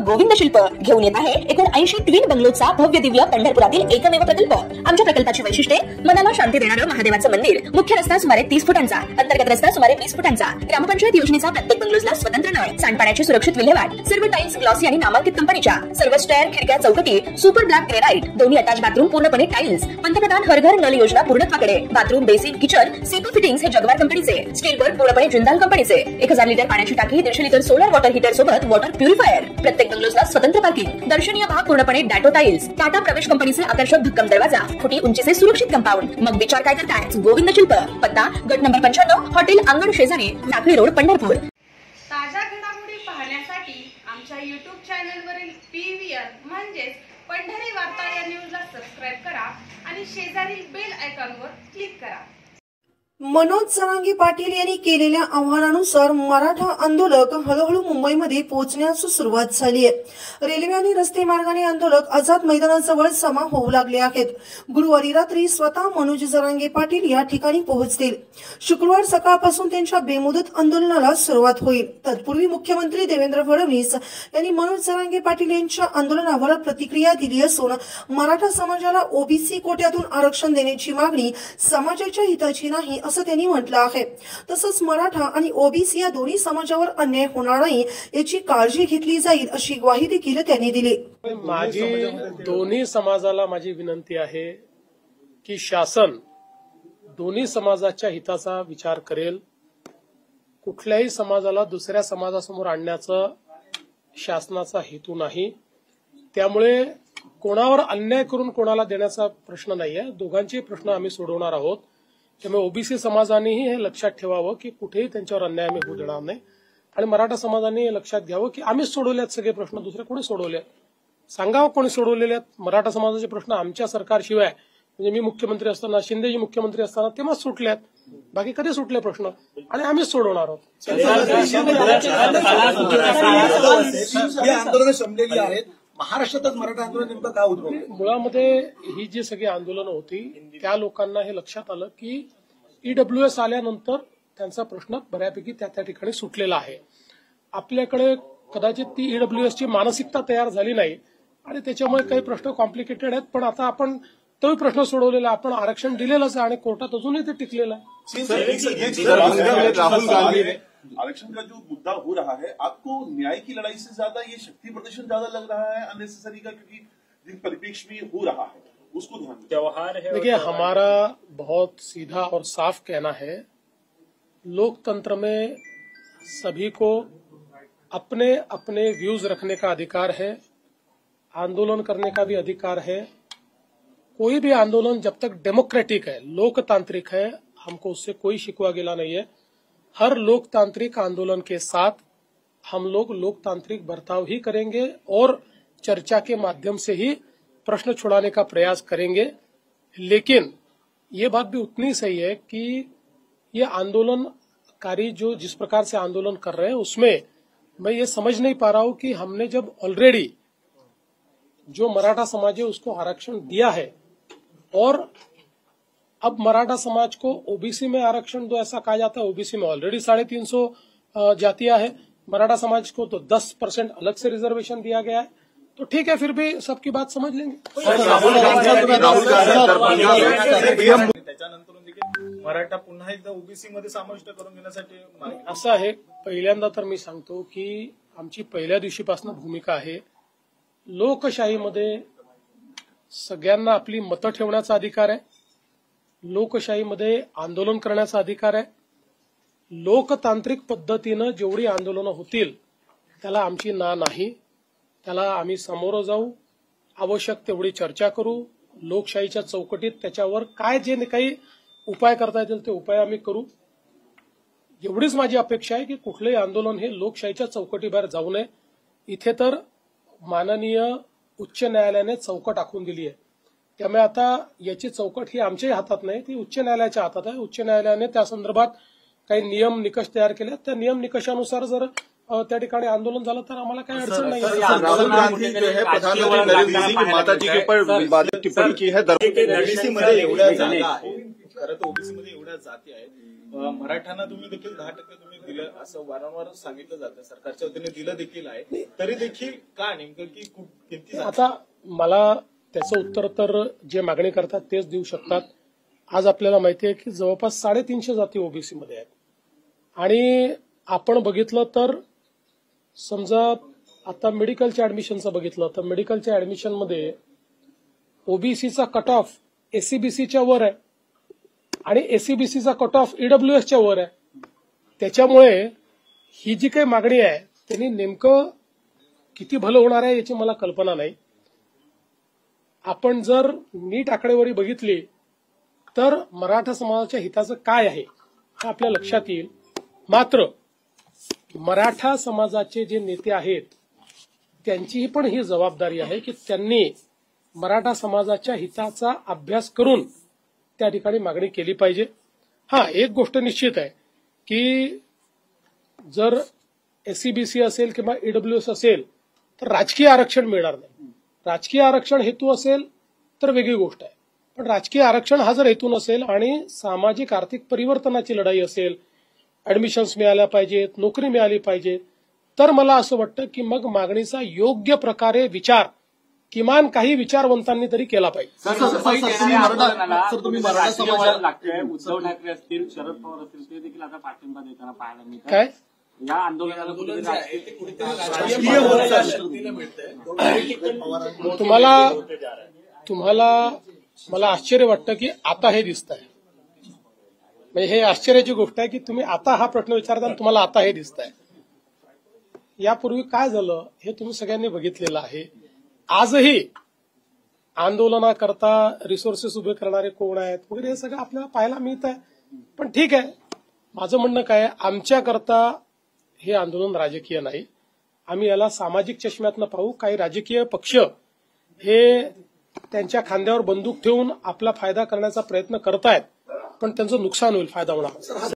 गोविंद शिल्प घेऊन येत आहे एकूण 80 ट्विन बंगलोचा भव्य दिव्य पंढरपुरातील एकमेव प्रकल्प। आमच्या प्रकल्पाची वैशिष्ट्ये मनाला शांती देणारं महादेवाचं मंदिर, मुख्य रस्ता सुमारे 30 फुटांचा, अंतर्गत रस्ता सुमारे 20 फुटांचा, ग्रामपंचायत योजनेचा प्रत्येक बंगलोजला स्वतंत्र नळ, सांडपाण्याची सुरक्षित विल्हेवाट, सर्व टाइल्स ग्लॉसी आणि नामांकित कंपनीच्या, सर्व स्टेअर, खिडक्या, चौकटी सुपर ब्लॅक ग्रेनाइट, दोन्ही अटॅच बाथरूम पूर्णपणे टाइल्स, पंतप्रधान हर घर नळ योजना पूर्णत्वाकडे, bathroom, basin, kitchen, CP fittings हे जगवार कंपनीचे, स्टील वर्क पूर्णपणे जिंदाल कंपनीचे, 1000 लिटर पाण्याची टाकी, 150 लिटर सोलर वॉटर हीटर सोबत वॉटर प्युरिफायर, प्रत्येक बंगलोजला स्वतंत्र पार्किंग, दर्शनीय भाग पूर्णपणे डॅटो टाइल्स, टाटा प्रवेश कंपनीचे आकर्षक भक्कम दरवाजा, फुटी उंचीचे सुरक्षित कंपाऊंड। मग विचार काय करताय? गोविंद शिल्प, पत्ता गट नंबर 95, हॉटेल अंगण शेजारी, टाकळी रोड, पंढरपूर। ताज्या घडामोडी पाहण्यासाठी आमच्या YouTube चॅनलवरील PVR म्हणजेच पंढरी वार्ता या न्यूजला सबस्क्राइब करा आणि शेजारील बेल आयकॉनवर क्लिक करा। मनोज जरांगे पाटील यांनी केलेल्या आव्हानानुसार मराठा आंदोलक हळूहळू मुंबईमध्ये पोहोचण्यास सुरुवात झाली आहे। रेल्वे आणि रस्ते मार्गाने आंदोलक आझाद मैदानाजवळ जमा होऊ लागले आहेत। गुरुवारी रात्री स्वतः मनोज जरांगे पाटील या ठिकाणी पोहोचतील। शुक्रवार सकाळपासून त्यांच्या बेमुदत आंदोलनाला सुरुवात होईल। तत्पूर्वी मुख्यमंत्री देवेंद्र फडणवीस यांनी मनोज जरांगे पाटील यांच्या आंदोलनावर प्रतिक्रिया दिली असून मराठा समाजाला ओबीसी कोट्यातून आरक्षण देण्याची मागणी समाजाच्या हिताची नाही असं त्यांनी म्हटलं आहे। तसंच मराठा आणि ओबीसी या दोन्ही समाजावर अन्याय होणार नाही याची काळजी घेतली जाईल अशी ग्वाही देखील त्यांनी दिली। माझी दोन्ही समाजाला माझी विनंती आहे की शासन दोन्ही समाजाच्या हिताचा विचार करेल। कुठल्याही समाजाला दुसऱ्या समाजासमोर आणण्याचा शासनाचा हेतू नाही। त्यामुळे कोणावर अन्याय करून कोणाला देण्याचा प्रश्न नाहीये। दोघांचे प्रश्न आम्ही सोडवणार आहोत। त्यामुळे ओबीसी समाजानेही हे लक्षात ठेवावं की कुठेही त्यांच्यावर अन्याय आम्ही होऊ देणार नाही आणि मराठा समाजाने हे लक्षात घ्यावं की आम्हीच सोडवलेत सगळे प्रश्न, दुसरे कोणी सोडवले सांगावं कोणी सोडवलेले आहेत। मराठा समाजाचे प्रश्न आमच्या सरकारशिवाय म्हणजे मी मुख्यमंत्री असताना, शिंदेजी मुख्यमंत्री असताना तेव्हाच सुटले आहेत, बाकी कधी सुटले प्रश्न आणि आम्हीच सोडवणार आहोत। आंदोलन संपलेली आहेत। महाराष्ट्रातच मराठा आंदोलन नेमकं का उद्भवलं? मुळामध्ये ही जी सगळी आंदोलनं होती त्या लोकांना हे लक्षात आलं की ईडब्ल्यूएस आल्यानंतर त्यांचा प्रश्न बऱ्यापैकी त्या ठिकाणी सुटलेला आहे। आपल्याकडे कदाचित ती ईडब्ल्यूएसची मानसिकता तयार झाली नाही आणि त्याच्यामुळे काही प्रश्न कॉम्प्लिकेटेड आहेत, पण आता आपण तोही प्रश्न सोडवलेला, आपण आरक्षण दिलेलंच आहे आणि कोर्टात अजूनही ते टिकलेलं आहे। राहुल गांधी आरक्षण का जो मुद्दा हो रहा है, आपको न्याय की लड़ाई से ज्यादा ये शक्ति प्रदर्शन ज्यादा लग रहा है अननेसेसरी का, क्योंकि जिन परिप्रेक्ष्य में हो रहा है उसको ध्यान में त्योहार है। देखिए, हमारा बहुत सीधा और साफ कहना है, लोकतंत्र में सभी को अपने अपने व्यूज रखने का अधिकार है, आंदोलन करने का भी अधिकार है। कोई भी आंदोलन जब तक डेमोक्रेटिक है, लोकतांत्रिक है, हमको उससे कोई शिकवा गिला नहीं है। हर लोकतांत्रिक आंदोलन के साथ हम लोग लोकतांत्रिक बर्ताव ही करेंगे और चर्चा के माध्यम से ही प्रश्न छुड़ाने का प्रयास करेंगे। लेकिन ये बात भी उतनी सही है कि ये आंदोलनकारी जो जिस प्रकार से आंदोलन कर रहे हैं उसमें मैं ये समझ नहीं पा रहा हूं कि हमने जब ऑलरेडी जो मराठा समाज है उसको आरक्षण दिया है और अब मराठा समाज को ओबीसी में आरक्षण दो ऐसा कहा जाता है। ओबीसी में ऑलरेडी 350 जातियां है, मराठा समाज को तो 10% अलग से रिजर्वेशन दिया गया है, तो ठीक है, फिर भी सबकी बात समझ लेंगे। मराठा पुन्हा एकदा ओबीसी मध्ये समाविष्ट करून घेण्यासाठी असं आहे। पहिल्यांदा तर मी सांगतो की आमची पहिल्या दिवशीपासून भूमिका आहे, लोकशाहीमध्ये सगळ्यांना आपली मतं ठेवण्याचा अधिकार आहे, लोकशाहीमध्ये आंदोलन करण्याचा अधिकार आहे। लोकतांत्रिक पद्धतीनं जेवढी आंदोलनं होतील त्याला आमची ना नाही, त्याला आम्ही सामोरं जाऊ, आवश्यक तेवढी चर्चा करू, लोकशाहीच्या चौकटीत त्याच्यावर काय जे काही उपाय करता येतील ते उपाय आम्ही करू। एवढीच माझी अपेक्षा आहे की कुठलंही आंदोलन हे लोकशाहीच्या चौकटीबाहेर जाऊ नये। इथे तर माननीय उच्च न्यायालयाने चौकट आखून दिली आहे, त्यामुळे आता याची चौकट ही आमच्याही हातात नाही, ती उच्च न्यायालयाच्या हातात आहे। उच्च न्यायालयाने त्या संदर्भात काही नियम निकष तयार केले, त्या नियम निकषानुसार जर त्या ठिकाणी आंदोलन झालं तर आम्हाला काही अडचण नाही। राहुल गांधी जो है प्रधानमंत्री नरेंद्र मोदी की माता जी के ऊपर विवादित टिप्पणी की है। ओबीसी मध्ये एवढ्या जागा आहेत, खरं तर ओबीसी मध्ये एवढ्या जाती आहेत, मराठ्यांना तुम्ही देखील 10% तुम्ही दिलं असं वारंवार सांगितलं जातं, सरकारच्या वतीने दिलं देखील आहे, तरी देखील का नेमकं की किती आता मला त्याचं उत्तर तर जे मागणी करतात तेच देऊ शकतात. आज आपल्याला माहिती आहे की जवळपास 350 जाती ओबीसी मध्ये आहेत आणि आपण बघितलं तर समजा आता मेडिकलच्या ऍडमिशनचं बघितलं तर मेडिकलच्या ऍडमिशनमध्ये ओबीसीचा कट ऑफ एससीबीसीच्या वर आहे आणि एससीबीसीचा कट ऑफ ईडब्ल्यूएसच्या वर आहे. त्याच्यामुळे ही जी काही मागणी आहे त्यांनी नेमकं किती भलं होणार आहे याची मला कल्पना नाही. आपण जर नीट आकडेवारी बघितली तर मराठा समाजाच्या हिताचं काय आहे हे आपल्या लक्षात येईल. मात्र मराठा समाजाचे जे नेते आहेत त्यांचीही पण ही जबाबदारी आहे की त्यांनी मराठा समाजाच्या हिताचा अभ्यास करून त्या ठिकाणी मागणी केली पाहिजे. एक गोष्ट निश्चित आहे की जर एससीबीसी असेल किंवा ईडब्ल्यूएस असेल तर राजकीय आरक्षण मिळणार नाही. राजकीय आरक्षण हेतू असेल तर वेगळी गोष्ट आहे, पण राजकीय आरक्षण हा जर हेतू नसेल आणि सामाजिक आर्थिक परिवर्तनाची लढाई असेल, ऍडमिशन्स मिळाल्या पाहिजेत, नोकरी मिळाली पाहिजे, तर मला असं वाटतं की मग मागणीचा योग्य प्रकारे विचार किमान काही विचारवंतांनी तरी केला पाहिजे. तुम्ही मराठा समाजाला लागतोय, उद्धव ठाकरे असतील, शरद पवार असतील, ते देखील आता पाठिंबा देताना पाहायला मिळतात. काय या आंदोलनाला तुम्हाला मला आश्चर्य वाटतं की आता हे दिसत आहे. म्हणजे हे आश्चर्याची गोष्ट आहे की तुम्ही आता हा प्रश्न विचारता आणि तुम्हाला आता हे दिसत आहे. यापूर्वी काय झालं हे तुम्ही सगळ्यांनी बघितलेलं आहे. आजही आंदोलनाकरता रिसोर्सेस उभे करणारे कोण आहेत वगैरे हे सगळं आपल्याला पाहायला मिळत आहे. पण ठीक आहे, माझं म्हणणं काय आहे, आमच्याकरता हे आंदोलन राजकीय नाही. आम्ही याला सामाजिक चष्म्यातनं पाहू. काही राजकीय पक्ष हे त्यांच्या खांद्यावर बंदूक ठेवून आपला फायदा करण्याचा प्रयत्न करतायत, पण त्यांचं नुकसान होईल, फायदा होणार.